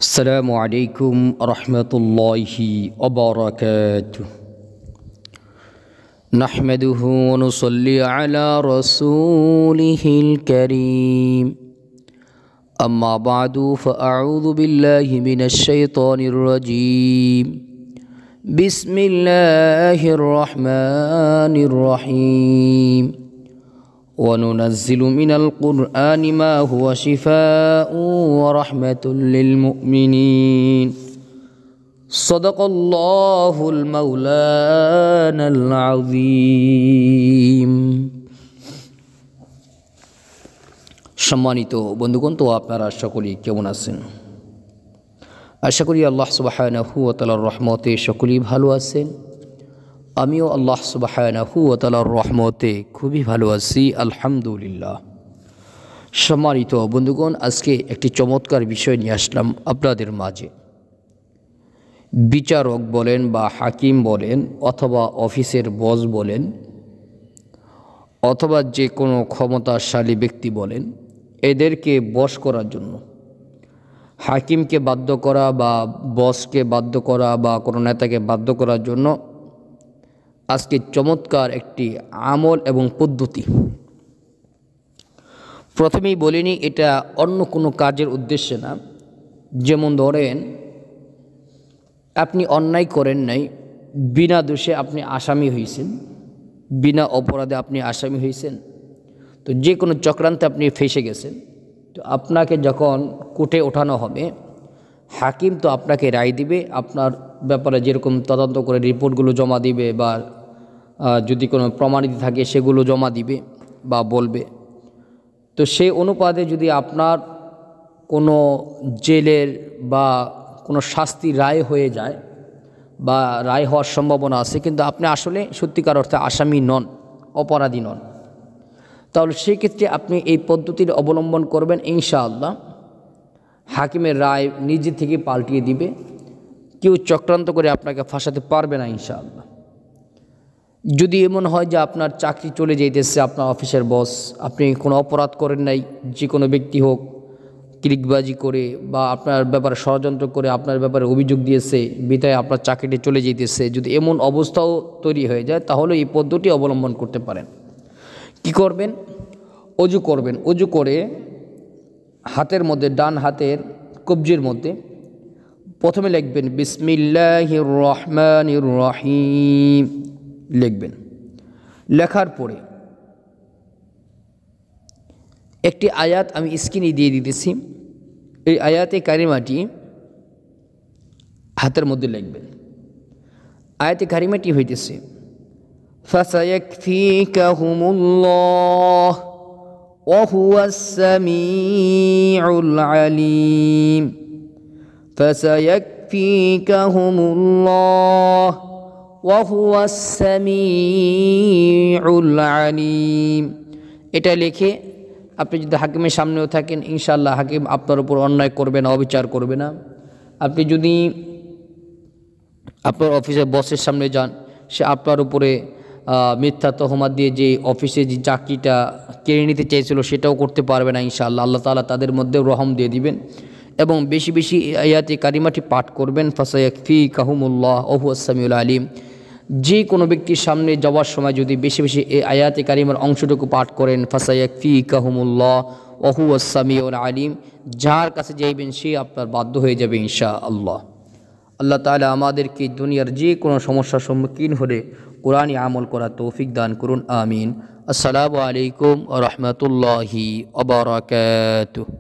السلام عليكم ورحمة الله وبركاته. نحمده ونصلي على رسوله الكريم. أما بعد فأعوذ بالله من الشيطان الرجيم. بسم الله الرحمن الرحيم. وننزل من القرآن ما هو شفاء ورحمة للمؤمنين. صدق الله المولانا العظيم. সম্মানিত বন্ধুগণ, তো আপনারা সকলেই কেমন আছেন? আশা করি আল্লাহ সুবহানাহু ওয়া তাআলার রহমতে সকলেই ভালো আছেন। আমিও আল্লাহ সুবহানাহু ওয়া তাআলার রহমতে খুবই ভালো আছি, আলহামদুলিল্লাহ। সম্মানিত বন্ধুগণ, আজকে একটি চমৎকার বিষয় নিয়ে আসলাম আপনাদের মাঝে। বিচারক বলেন বা হাকিম বলেন অথবা অফিসের বস বলেন অথবা যে কোনো ক্ষমতাশালী ব্যক্তি বলেন, এদেরকে বশ করার জন্য, হাকিমকে বাধ্য করা বা বসকে বাধ্য করা বা কোনো নেতাকে বাধ্য করার জন্য আজকে চমৎকার একটি আমল এবং পদ্ধতি। প্রথমেই বলিনি, এটা অন্য কোনো কাজের উদ্দেশ্যে না। যেমন ধরেন, আপনি অন্যায় করেন নাই, বিনা দোষে আপনি আসামি হয়েছেন, বিনা অপরাধে আপনি আসামি হয়েছেন, তো যে কোনো চক্রান্তে আপনি ফেঁসে গেছেন। তো আপনাকে যখন কোর্টে ওঠানো হবে, হাকিম তো আপনাকে রায় দিবে, আপনার ব্যাপারে যেরকম তদন্ত করে রিপোর্টগুলো জমা দিবে বা যদি কোনো প্রমাণিত থাকে সেগুলো জমা দিবে বা বলবে। তো সেই অনুপাতে যদি আপনার কোনো জেলের বা কোনো শাস্তি রায় হয়ে যায় বা রায় হওয়ার সম্ভাবনা আছে, কিন্তু আপনি আসলে সত্যিকার অর্থে আসামি নন, অপরাধী নন, তাহলে সেক্ষেত্রে আপনি এই পদ্ধতির অবলম্বন করবেন। ইনশাআল্লাহ হাকিমের রায় নিজে থেকে পাল্টিয়ে দিবে, কেউ চক্রান্ত করে আপনাকে ফাঁসাতে পারবে না ইনশাআল্লাহ। যদি এমন হয় যে আপনার চাকরি চলে যেতেছে, আপনার অফিসের বস, আপনি কোনো অপরাধ করেন নাই, যে কোনো ব্যক্তি হোক ক্লিকবাজি করে বা আপনার ব্যাপারে ষড়যন্ত্র করে আপনার ব্যাপারে অভিযোগ দিয়েছে, বিধায় আপনার চাকরিটি চলে যেতেছে, যদি এমন অবস্থাও তৈরি হয়ে যায়, তাহলে এই পদ্ধতি অবলম্বন করতে পারেন। কি করবেন? অজু করবেন। অজু করে হাতের মধ্যে, ডান হাতের কবজির মধ্যে প্রথমে লিখবেন বিসমিল্লাহির রহমানির রহিম লিখবেন। লেখার পরে একটি আয়াত আমি স্ক্রিনে দিয়ে দিতেছি, এই আয়াতে কারিমাটি হাতের মধ্যে লিখবেন। আয়াতে কারিমাটি হইতেছে ফাসায়াকফিকাহুমুল্লাহ ওয়া হুয়াস সামিউল আলিম। ফাসায়াকফিকাহুমুল্লাহ ওয়া হুয়াস সামিউল আলিম। এটা লিখে আপনি যদি হাকিমের সামনেও থাকেন, ইনশাআল্লাহ হাকিম আপনার উপর অন্যায় করবে না, অবিচার করবে না। আপনি যদি আপনার অফিসের বসের সামনে যান, সে আপনার উপরে মিথ্যা তহমত দিয়ে যে অফিসে যে চাকরিটা কেড়ে নিতে চেয়েছিল সেটাও করতে পারবে না ইনশাআল্লাহ। আল্লাহ তাআলা তাদের মধ্যে রহম দিয়ে দিবেন। এবং বেশি বেশি আয়াতে কারিমাটি পাঠ করবেন, ফাসায়াকফিকাহুমুল্লাহ ওয়া হুয়াস সামিউল আলিম। যে কোনো ব্যক্তির সামনে যাওয়ার সময় যদি বেশি বেশি এই আয়াতে কারিমার অংশটুকু পাঠ করেন, ফাসায়াকফিকাহুমুল্লাহ ওয়া হুয়াস সামিউল আলিম, যার কাছে যাইবেন সে আপনার বাধ্য হয়ে যাবে ইনশাআল্লাহ। আল্লাহ তাআলা আমাদেরকে দুনিয়ার যে কোনো সমস্যার সম্মুখীন হলে কোরআনে আমল করার তৌফিক দান করুন, আমিন। আসসালামু আলাইকুম ওয়া রাহমাতুল্লাহি ওয়া বারাকাতুহু।